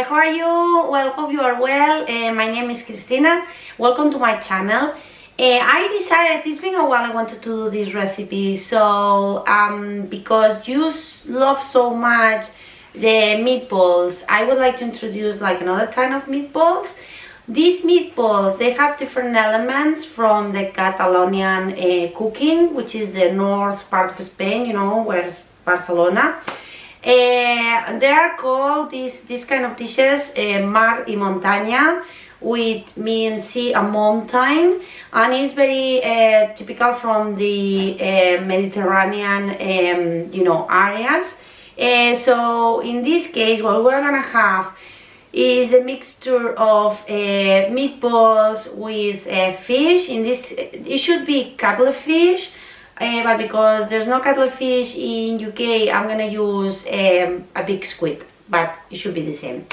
how are you? Well, hope you are well. My name is Cristina. Welcome to my channel. I decided it's been a while I wanted to do this recipe, so because you love so much the meatballs, I would like to introduce like another kind of meatballs. These meatballs, they have different elements from the Catalonian cooking, which is the north part of Spain, you know, where's Barcelona. They are called these kind of dishes mar y montaña, which means sea and mountain, and it's very typical from the Mediterranean you know, areas. So in this case what we're gonna have is a mixture of meatballs with fish. In this, it should be cuttlefish, but because there's no cuttlefish in UK, I'm gonna use a big squid, but it should be the same.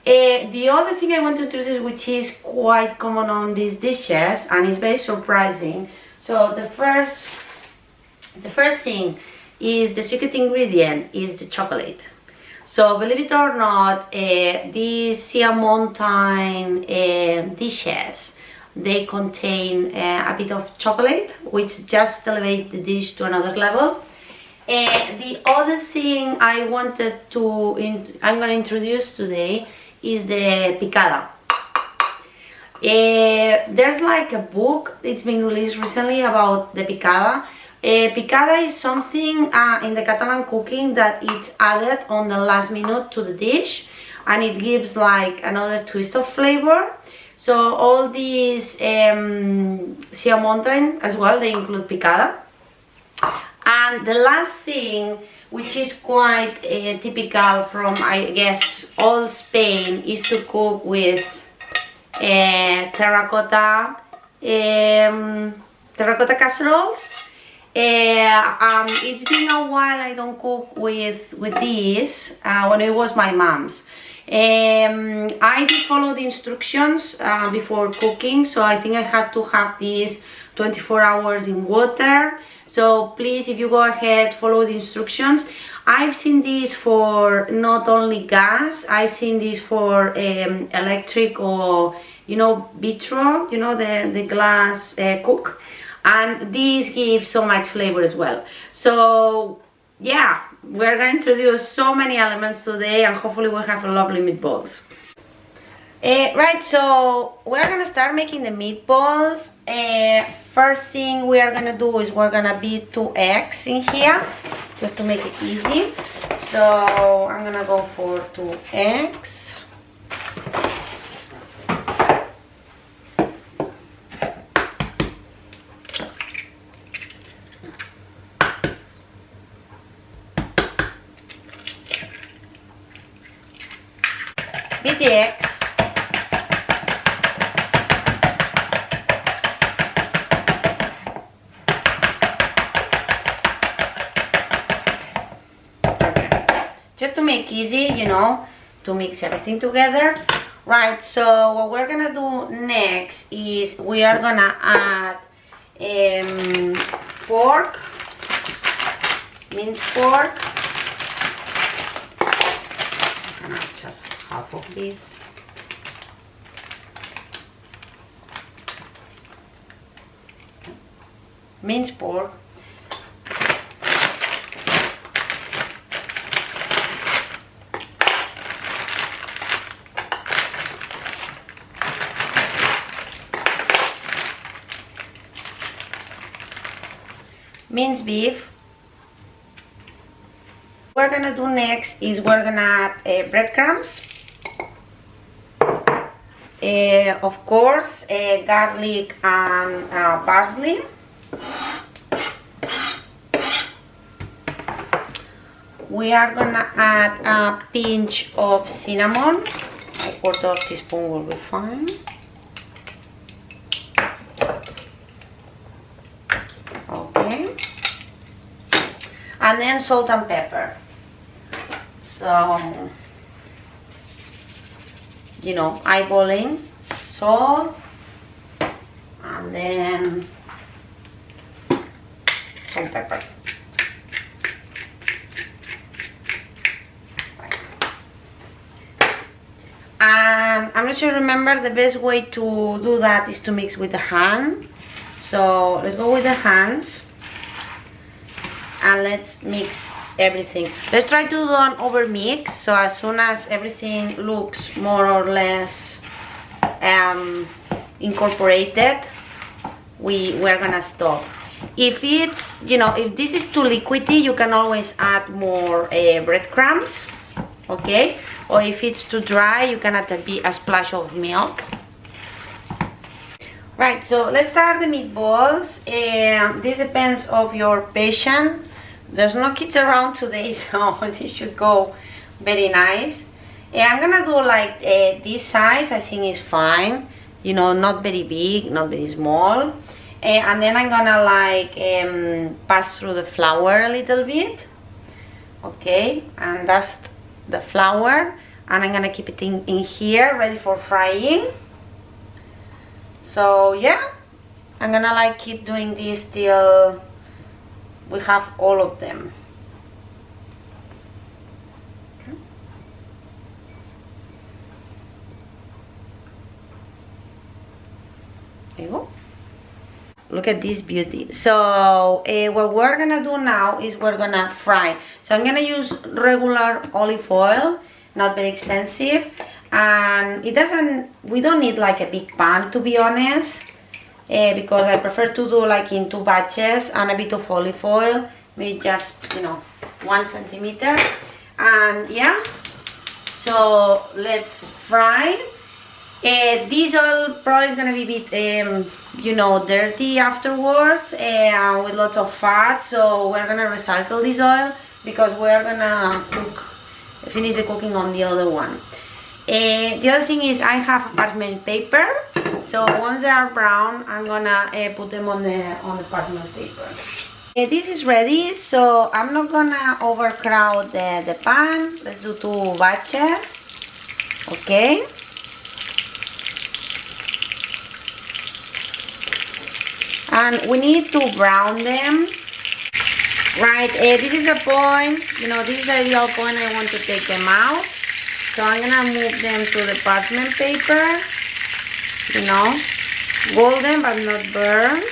The other thing I want to introduce, which is quite common on these dishes and is very surprising. So the first thing is, the secret ingredient is the chocolate. So believe it or not, these sea and mountain dishes, they contain a bit of chocolate, which just elevates the dish to another level. The other thing I'm going to introduce today is the picada. There's like a book, it's been released recently about the picada. Picada is something in the Catalan cooking that it's added on the last minute to the dish, and it gives like another twist of flavor. So all these sea and mountain as well, they include picada. And the last thing, which is quite typical from, I guess, all Spain, is to cook with terracotta casseroles. It's been a while I don't cook with these, when it was my mom's. I did follow the instructions before cooking, so I think I had to have these 24 hours in water. So please, if you go ahead, follow the instructions. I've seen these for not only gas, I've seen these for electric, or you know, vitro, you know, the glass cook, and these give so much flavor as well. So yeah, we're going to introduce so many elements today, and hopefully we'll have lovely meatballs. Right, so we're gonna start making the meatballs. First thing we are gonna do is we're gonna beat 2 eggs in here, just to make it easy. So I'm gonna go for 2 eggs. Beat the eggs. Just to make easy, you know, to mix everything together. Right, so what we're gonna do next is we are gonna add pork, minced pork. I'm gonna add just half of this. Minced pork. Minced beef. What we're gonna do next is we're gonna add breadcrumbs, of course, garlic and parsley. We are gonna add a pinch of cinnamon. A quarter of teaspoon will be fine. Okay. And then salt and pepper. So, you know, eyeballing salt, and then some pepper. I'm not sure, remember, the best way to do that is to mix with the hand. So let's go with the hands and let's mix everything. Let's try to don't over mix, so as soon as everything looks more or less incorporated, we're gonna stop. If it's, you know, if this is too liquidy, you can always add more breadcrumbs, okay? Or if it's too dry, you can add a splash of milk. Right, so let's start the meatballs. This depends of your patience. There's no kids around today, so this should go very nice. I'm gonna do like this size, I think is fine. You know, not very big, not very small. And then I'm gonna like pass through the flour a little bit. Okay, and that's the flour. And I'm gonna keep it in here, ready for frying. So yeah, I'm gonna like keep doing this till we have all of them. Okay. There you go. Look at this beauty. So what we're gonna do now is we're gonna fry. So I'm gonna use regular olive oil, not very expensive, and we don't need like a big pan, to be honest, because I prefer to do like in 2 batches and a bit of olive oil, maybe just, you know, 1 centimeter. And yeah, so let's fry. This oil probably is gonna be a bit you know, dirty afterwards, with lots of fat, so we're gonna recycle this oil because we're gonna finish the cooking on the other one. The other thing is I have parchment paper, so once they are brown, I'm gonna put them on the parchment paper. This is ready, so I'm not gonna overcrowd the pan. Let's do 2 batches, okay? And we need to brown them, right? This is a point, you know, this is the ideal point I want to take them out. So I'm gonna move them to the parchment paper, you know, golden but not burn.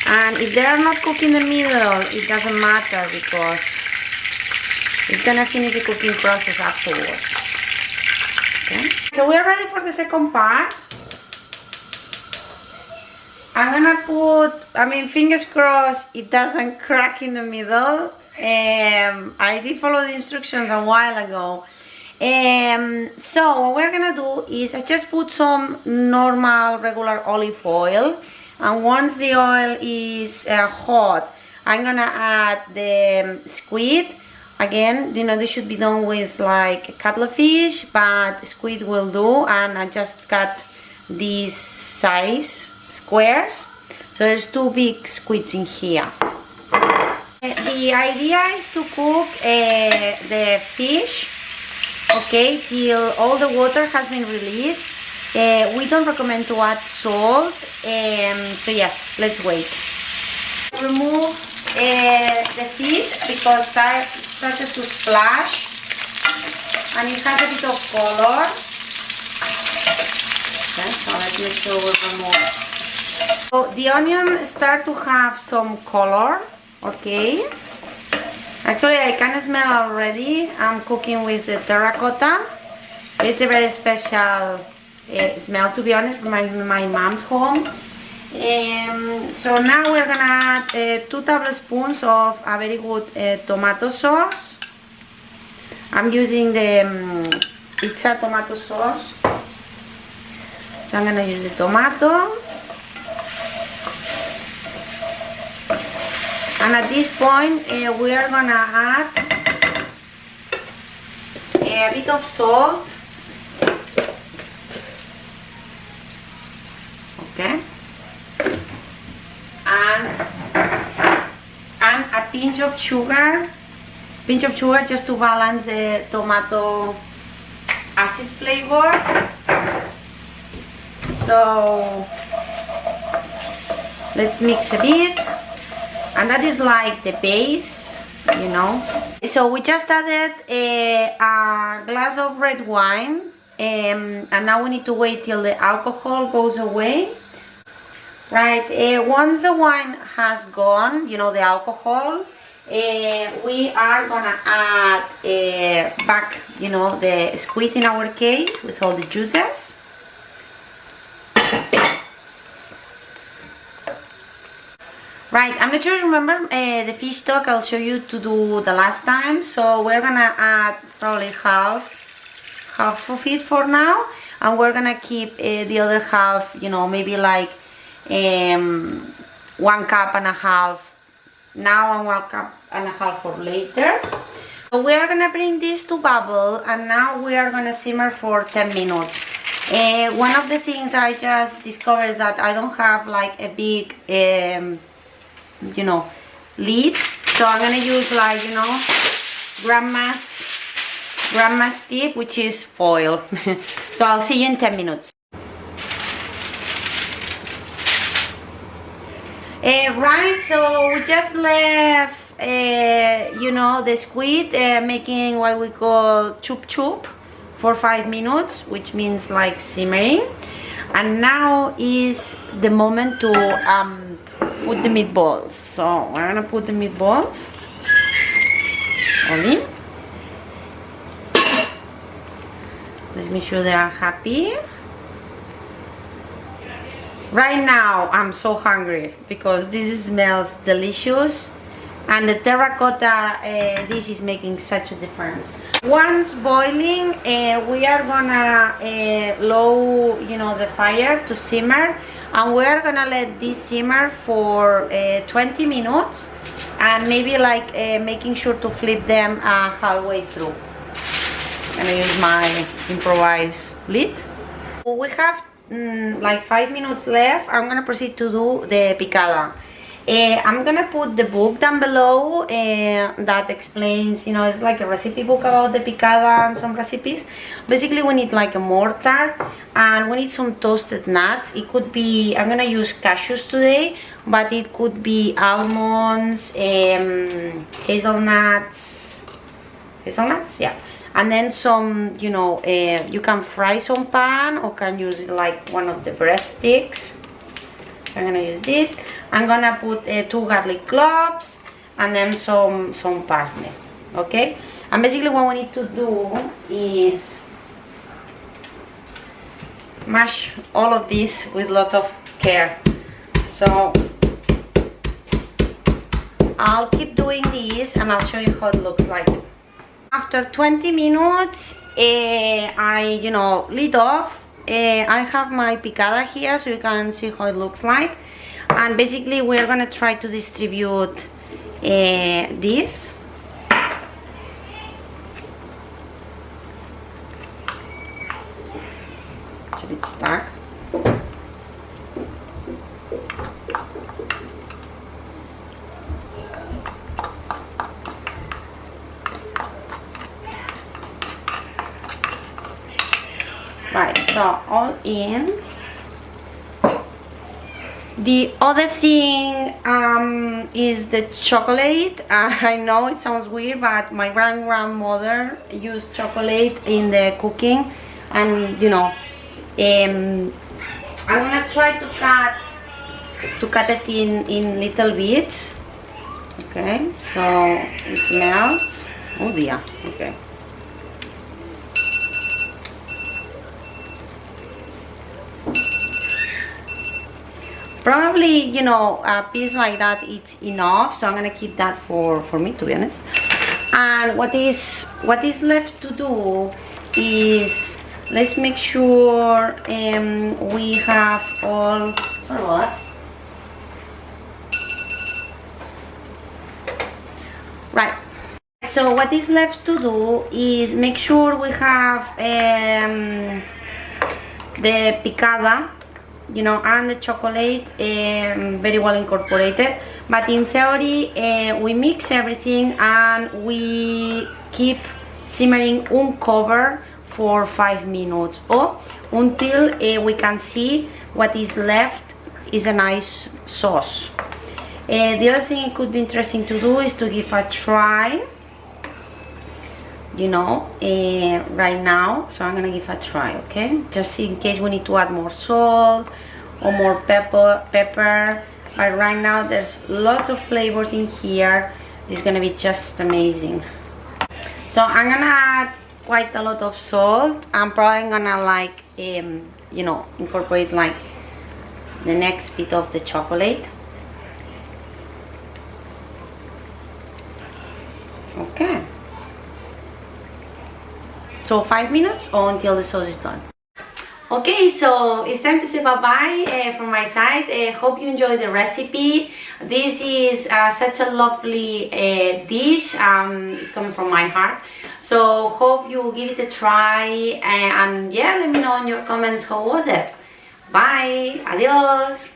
And if they are not cooked in the middle, it doesn't matter because it's gonna finish the cooking process afterwards. Okay. So we're ready for the second part. I'm gonna put, I mean, fingers crossed it doesn't crack in the middle. I did follow the instructions a while ago. So what we're gonna do is I just put some normal regular olive oil, and once the oil is hot, I'm gonna add the squid. Again, you know, this should be done with like cuttlefish, but squid will do, and I just cut these size squares, so there's 2 big squids in here. The idea is to cook the fish, okay, till all the water has been released. We don't recommend to add salt, so yeah, let's wait. Remove the fish because it started to splash and it has a bit of color. Okay, so let's make sure we remove. So the onions start to have some color, okay. Actually, I can smell already. I'm cooking with the terracotta. It's a very special smell, to be honest, from my mom's home. So now we're gonna add 2 tablespoons of a very good tomato sauce. I'm using the pizza tomato sauce. So I'm gonna use the tomato. And at this point, we are gonna add a bit of salt. Okay. And a pinch of sugar. Pinch of sugar just to balance the tomato acid flavor. So let's mix a bit. And that is like the base, you know. So we just added a glass of red wine. and now we need to wait till the alcohol goes away. Right, once the wine has gone, you know, the alcohol, we are gonna add back, you know, the squid in our case with all the juices. Right, I'm not sure you remember the fish stock I'll show you to do the last time, so we're gonna add probably half of it for now, and we're gonna keep the other half, you know, maybe like 1.5 cups now and 1.5 cups for later. So we are gonna bring this to bubble, and now we are gonna simmer for 10 minutes. One of the things I just discovered is that I don't have like a big you know, lid, so I'm gonna use like, you know, grandma's tip, which is foil. So I'll see you in 10 minutes. Right, so we just left you know, the squid making what we call chup chup for 5 minutes, which means like simmering, and now is the moment to put the meatballs. So we're gonna put the meatballs all in. Let's make sure they are happy. Right now I'm so hungry because this smells delicious, and the terracotta dish is making such a difference. Once boiling, we are gonna low, you know, the fire to simmer, and we are gonna let this simmer for 20 minutes, and maybe like making sure to flip them halfway through. I'm gonna use my improvised lid. We have like 5 minutes left. I'm gonna proceed to do the picada. I'm gonna put the book down below that explains, you know, it's like a recipe book about the picada and some recipes. Basically we need like a mortar, and we need some toasted nuts. It could be, I'm gonna use cashews today, but it could be almonds, hazelnuts, yeah. And then some, you know, you can fry some pan or can use like one of the breadsticks. I'm gonna use this. I'm gonna put 2 garlic cloves and then some parsley. Okay, and basically what we need to do is mash all of this with a lot of care. So I'll keep doing this and I'll show you how it looks like. After 20 minutes, I, you know, lid off. I have my picada here so you can see how it looks like, and basically we're gonna try to distribute this. It's a bit stuck. Right, so all in. The other thing is the chocolate. I know it sounds weird, but my grandmother used chocolate in the cooking, and you know, I'm gonna try to cut it in little bits. Okay, so it melts. Oh dear. Okay. Probably, you know, a piece like that it's enough, so I'm gonna keep that for me, to be honest. And what is left to do is, let's make sure we have all, sorry about that. Right, so what is left to do is make sure we have the picada, you know, and the chocolate very well incorporated. But in theory, we mix everything and we keep simmering uncovered for 5 minutes, or until we can see what is left is a nice sauce. The other thing it could be interesting to do is to give a try you know, right now. So I'm gonna give a try, okay? Just in case we need to add more salt or more pepper. But right now there's lots of flavors in here. This is gonna be just amazing. So I'm gonna add quite a lot of salt. I'm probably gonna like, you know, incorporate like the next bit of the chocolate. Okay. So 5 minutes or until the sauce is done. Okay, so it's time to say bye-bye from my side. Hope you enjoyed the recipe. This is such a lovely dish. It's coming from my heart. So hope you give it a try, and yeah, let me know in your comments how was it. Bye, adios.